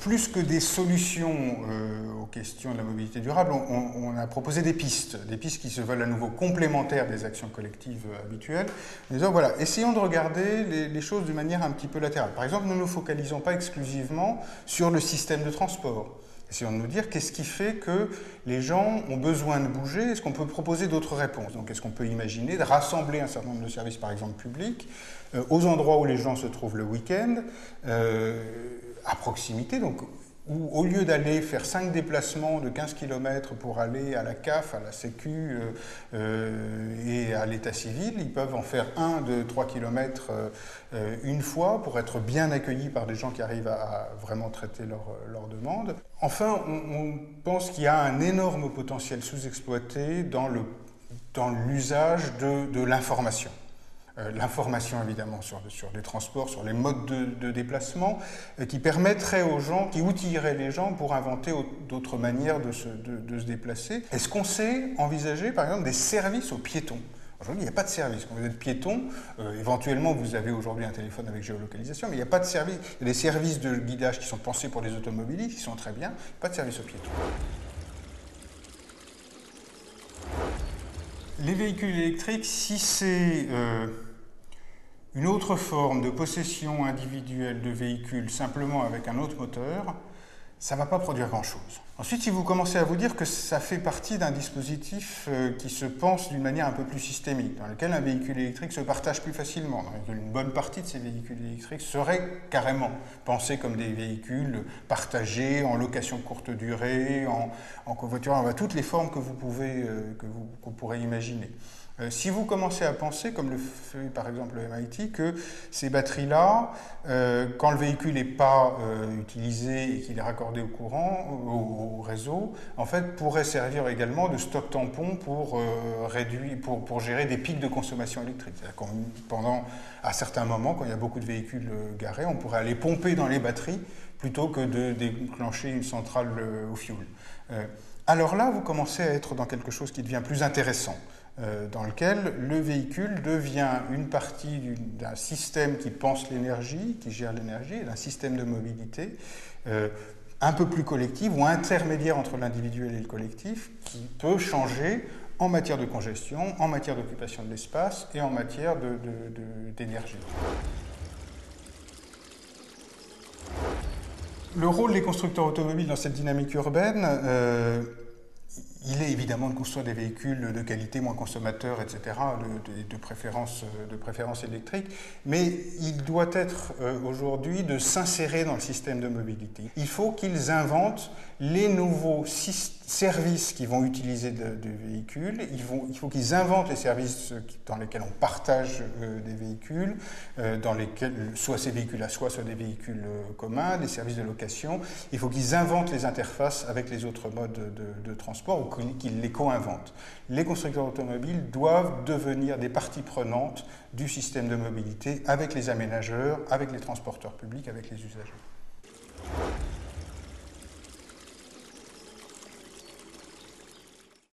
plus que des solutions aux questions de la mobilité durable, on a proposé des pistes qui se veulent à nouveau complémentaires des actions collectives habituelles. En disant, voilà, essayons de regarder les choses de manière un petit peu latérale. Par exemple, ne nous focalisons pas exclusivement sur le système de transport. Essayons de nous dire qu'est-ce qui fait que les gens ont besoin de bouger, est-ce qu'on peut proposer d'autres réponses? Donc est-ce qu'on peut imaginer de rassembler un certain nombre de services, par exemple publics, aux endroits où les gens se trouvent le week-end, à proximité, donc où au lieu d'aller faire 5 déplacements de 15 km pour aller à la CAF, à la Sécu et à l'état civil, ils peuvent en faire 1 de 3 km une fois pour être bien accueillis par des gens qui arrivent à vraiment traiter leurs demandes. Enfin, on pense qu'il y a un énorme potentiel sous-exploité dans l'usage de l'information. L'information évidemment sur les transports, sur les modes de déplacement, qui permettrait aux gens, qui outillerait les gens pour inventer d'autres manières de se déplacer. Est-ce qu'on sait envisager par exemple des services aux piétons? Aujourd'hui, il n'y a pas de service. Quand vous êtes piéton, éventuellement vous avez aujourd'hui un téléphone avec géolocalisation, mais il n'y a pas de service. Il y a des services de guidage qui sont pensés pour les automobilistes, qui sont très bien, pas de service aux piétons. Les véhicules électriques, si c'est une autre forme de possession individuelle de véhicules simplement avec un autre moteur, ça ne va pas produire grand-chose. Ensuite, si vous commencez à vous dire que ça fait partie d'un dispositif qui se pense d'une manière un peu plus systémique, dans lequel un véhicule électrique se partage plus facilement, dans lequel une bonne partie de ces véhicules électriques seraient carrément pensés comme des véhicules partagés, en location courte durée, en covoiturage, toutes les formes que vous pourrez imaginer. Si vous commencez à penser, comme le fait par exemple le MIT, que ces batteries-là, quand le véhicule n'est pas utilisé et qu'il est raccordé au courant, au réseau, en fait, pourraient servir également de stock tampon pour gérer des pics de consommation électrique. C'est-à-dire à certains moments, quand il y a beaucoup de véhicules garés, on pourrait aller pomper dans les batteries plutôt que de déclencher une centrale au fioul. Alors là, vous commencez à être dans quelque chose qui devient plus intéressant, dans lequel le véhicule devient une partie d'un système qui pense l'énergie, qui gère l'énergie, d'un système de mobilité un peu plus collectif ou intermédiaire entre l'individuel et le collectif, qui peut changer en matière de congestion, en matière d'occupation de l'espace et en matière d'énergie. Le rôle des constructeurs automobiles dans cette dynamique urbaine, il est évidemment de construire des véhicules de qualité, moins consommateurs, etc., de préférence électrique, mais il doit être aujourd'hui de s'insérer dans le système de mobilité. Il faut qu'ils inventent les nouveaux services qui vont utiliser des véhicules, il faut qu'ils inventent les services dans lesquels on partage des véhicules, dans lesquels soit ces véhicules à soi, soit des véhicules communs, des services de location. Il faut qu'ils inventent les interfaces avec les autres modes de transport ou qu'ils les co-inventent. Les constructeurs automobiles doivent devenir des parties prenantes du système de mobilité avec les aménageurs, avec les transporteurs publics, avec les usagers.